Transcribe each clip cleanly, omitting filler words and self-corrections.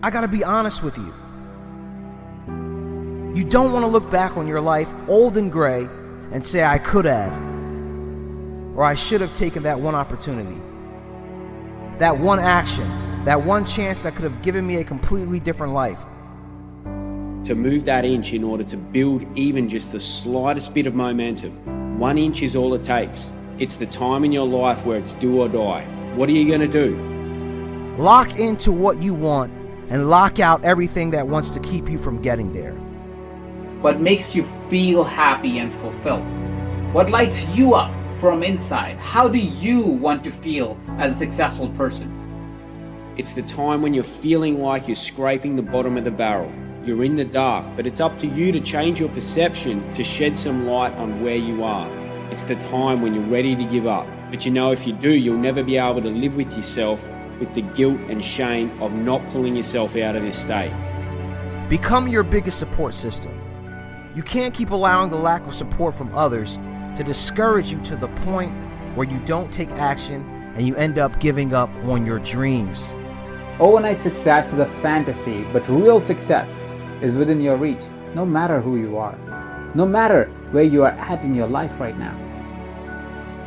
I gotta be honest with you. You don't want to look back on your life old and gray and say, I could have, or I should have taken that one opportunity, that one action, that one chance that could have given me a completely different life. To move that inch in order to build even just the slightest bit of momentum, 1 inch is all it takes. It's the time in your life where it's do or die. What are you going to do? Lock into what you want and lock out everything that wants to keep you from getting there. What makes you feel happy and fulfilled? What lights you up from inside? How do you want to feel as a successful person? It's the time when you're feeling like you're scraping the bottom of the barrel. You're in the dark, but it's up to you to change your perception to shed some light on where you are. It's the time when you're ready to give up. But you know if you do, you'll never be able to live with yourself with the guilt and shame of not pulling yourself out of this state. Become your biggest support system. You can't keep allowing the lack of support from others to discourage you to the point where you don't take action and you end up giving up on your dreams. Overnight success is a fantasy, but real success is within your reach, no matter who you are, no matter where you are at in your life right now.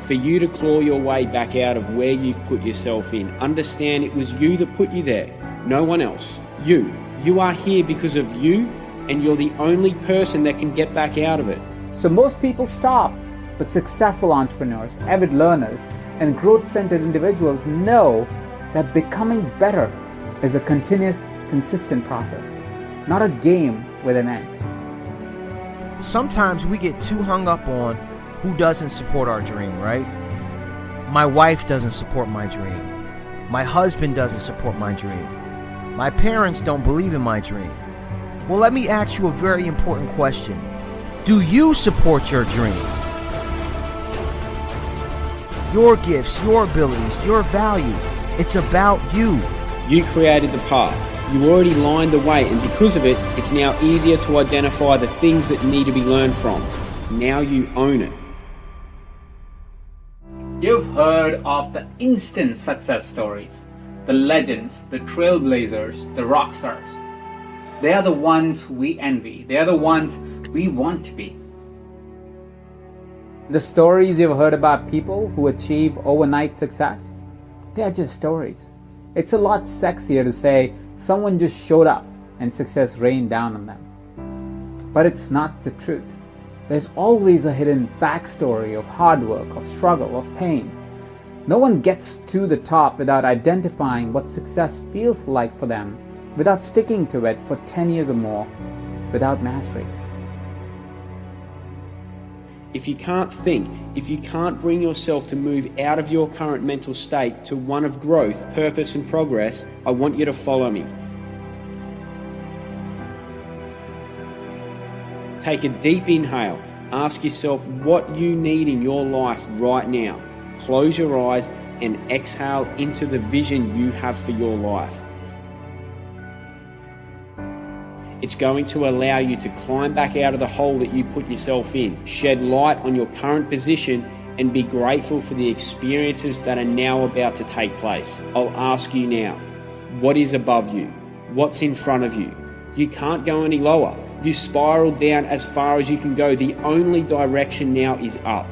For you to claw your way back out of where you've put yourself in, understand it was you that put you there, no one else. You. You are here because of you, and you're the only person that can get back out of it. So most people stop, but successful entrepreneurs, avid learners, and growth-centered individuals know that becoming better is a continuous, consistent process, not a game with an end. Sometimes we get too hung up on who doesn't support our dream, right? My wife doesn't support my dream. My husband doesn't support my dream. My parents don't believe in my dream. Well, let me ask you a very important question. Do you support your dream? Your gifts, your abilities, your value. It's about you. You created the path. You already lined the way, and because of it, it's now easier to identify the things that need to be learned from. Now you own it. You've heard of the instant success stories, the legends, the trailblazers, the rock stars. They are the ones we envy. They are the ones we want to be. The stories you've heard about people who achieve overnight success, they are just stories. It's a lot sexier to say someone just showed up and success rained down on them. But it's not the truth. There's always a hidden backstory of hard work, of struggle, of pain. No one gets to the top without identifying what success feels like for them, without sticking to it for 10 years or more, without mastery. If you can't think, if you can't bring yourself to move out of your current mental state to one of growth, purpose and progress, I want you to follow me. Take a deep inhale. Ask yourself what you need in your life right now. Close your eyes and exhale into the vision you have for your life. It's going to allow you to climb back out of the hole that you put yourself in, shed light on your current position, and be grateful for the experiences that are now about to take place. I'll ask you now, what is above you? What's in front of you? You can't go any lower. You spiraled down as far as you can go. The only direction now is up.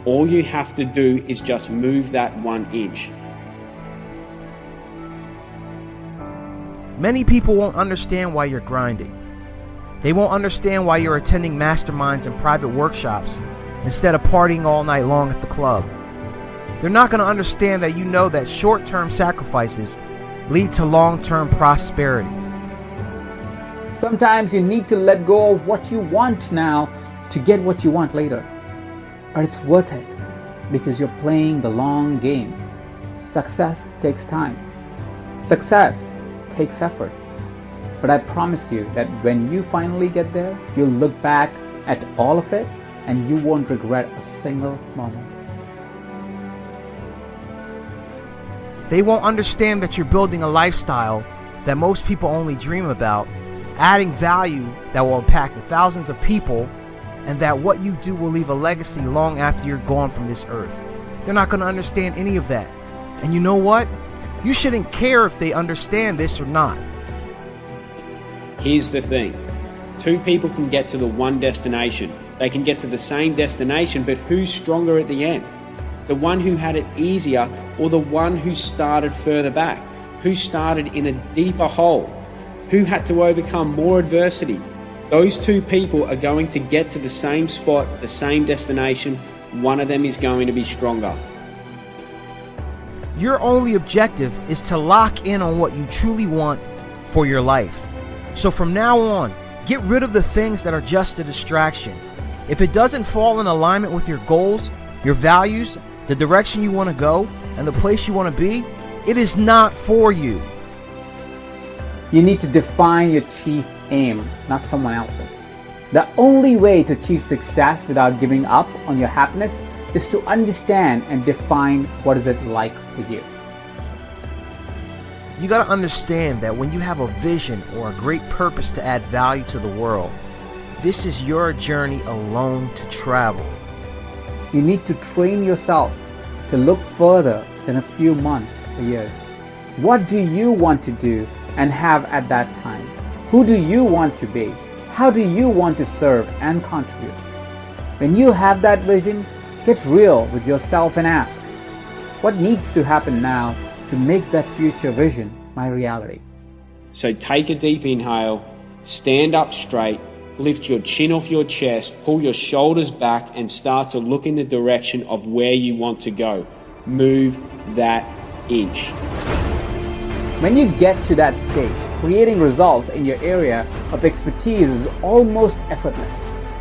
All you have to do is just move that 1 inch. Many people won't understand why you're grinding. They won't understand why you're attending masterminds and private workshops instead of partying all night long at the club. They're not going to understand that you know that short-term sacrifices lead to long-term prosperity. Sometimes you need to let go of what you want now to get what you want later. But it's worth it because you're playing the long game. Success takes time. Success takes effort. But I promise you that when you finally get there, you'll look back at all of it and you won't regret a single moment. They won't understand that you're building a lifestyle that most people only dream about, adding value that will impact thousands of people, and that what you do will leave a legacy long after you're gone from this earth. They're not going to understand any of that. And you know what? You shouldn't care if they understand this or not. Here's the thing. Two people can get to the one destination. They can get to the same destination, but who's stronger at the end? The one who had it easier, or the one who started further back? Who started in a deeper hole? Who had to overcome more adversity? Those two people are going to get to the same spot, the same destination. One of them is going to be stronger. Your only objective is to lock in on what you truly want for your life. So from now on, get rid of the things that are just a distraction. If it doesn't fall in alignment with your goals, your values, the direction you want to go, and the place you want to be, it is not for you. You need to define your chief aim, not someone else's. The only way to achieve success without giving up on your happiness is to understand and define what is it like for you. You got to understand that when you have a vision or a great purpose to add value to the world, this is your journey alone to travel. You need to train yourself to look further than a few months or years. What do you want to do and have at that time? Who do you want to be? How do you want to serve and contribute? When you have that vision, get real with yourself and ask, what needs to happen now to make that future vision my reality? So take a deep inhale, stand up straight, lift your chin off your chest, pull your shoulders back, and start to look in the direction of where you want to go. Move that inch. When you get to that stage, creating results in your area of expertise is almost effortless.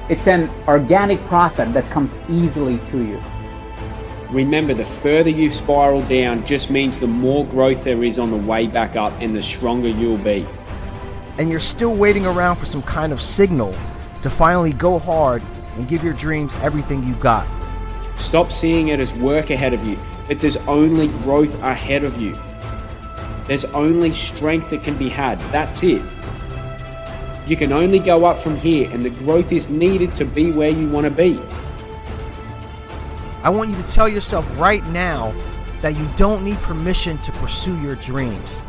It's an organic process that comes easily to you. Remember, the further you spiral down just means the more growth there is on the way back up and the stronger you'll be. And you're still waiting around for some kind of signal to finally go hard and give your dreams everything you got. Stop seeing it as work ahead of you, but there's only growth ahead of you. There's only strength that can be had. That's it. You can only go up from here, and the growth is needed to be where you want to be. I want you to tell yourself right now that you don't need permission to pursue your dreams.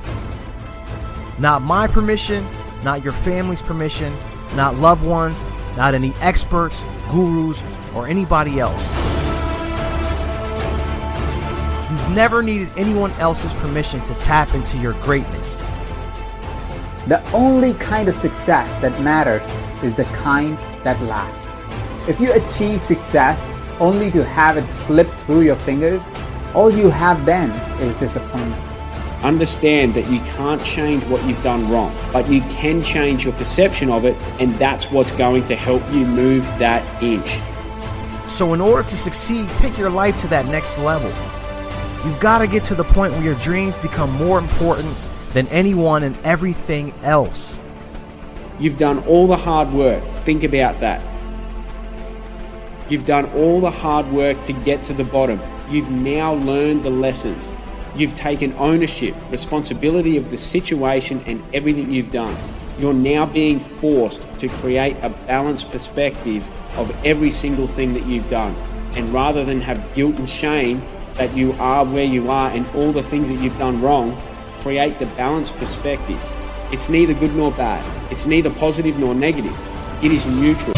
Not my permission, not your family's permission, not loved ones, not any experts, gurus, or anybody else. You've never needed anyone else's permission to tap into your greatness. The only kind of success that matters is the kind that lasts. If you achieve success only to have it slip through your fingers, all you have then is disappointment. Understand that you can't change what you've done wrong, but you can change your perception of it, and that's what's going to help you move that inch. So in order to succeed, take your life to that next level. You've got to get to the point where your dreams become more important than anyone and everything else. You've done all the hard work. Think about that. You've done all the hard work to get to the bottom. You've now learned the lessons. You've taken ownership, responsibility of the situation and everything you've done. You're now being forced to create a balanced perspective of every single thing that you've done. And rather than have guilt and shame that you are where you are and all the things that you've done wrong, create the balanced perspective. It's neither good nor bad. It's neither positive nor negative. It is neutral.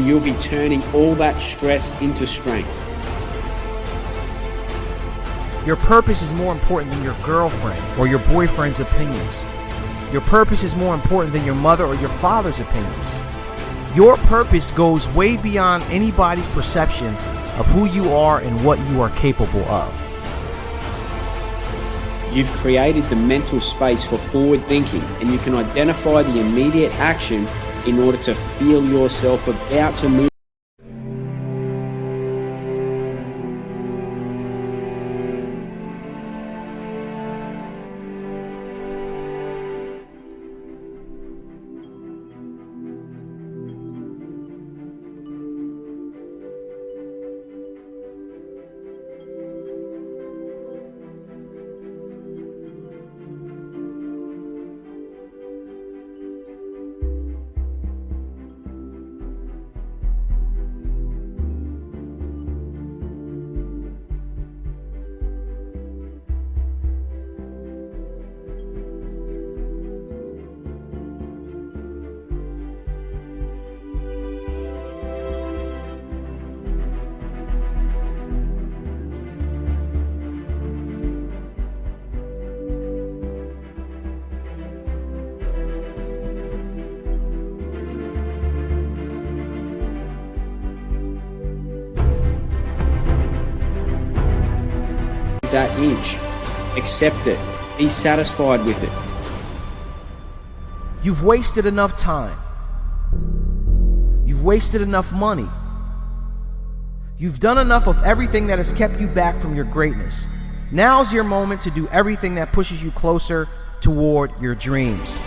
you'll be turning all that stress into strength. Your purpose is more important than your girlfriend or your boyfriend's opinions. Your purpose is more important than your mother or your father's opinions. Your purpose goes way beyond anybody's perception of who you are and what you are capable of. You've created the mental space for forward thinking, and you can identify the immediate action in order to feel yourself about to move. That inch. Accept it. Be satisfied with it. You've wasted enough time. You've wasted enough money. You've done enough of everything that has kept you back from your greatness. Now's your moment to do everything that pushes you closer toward your dreams.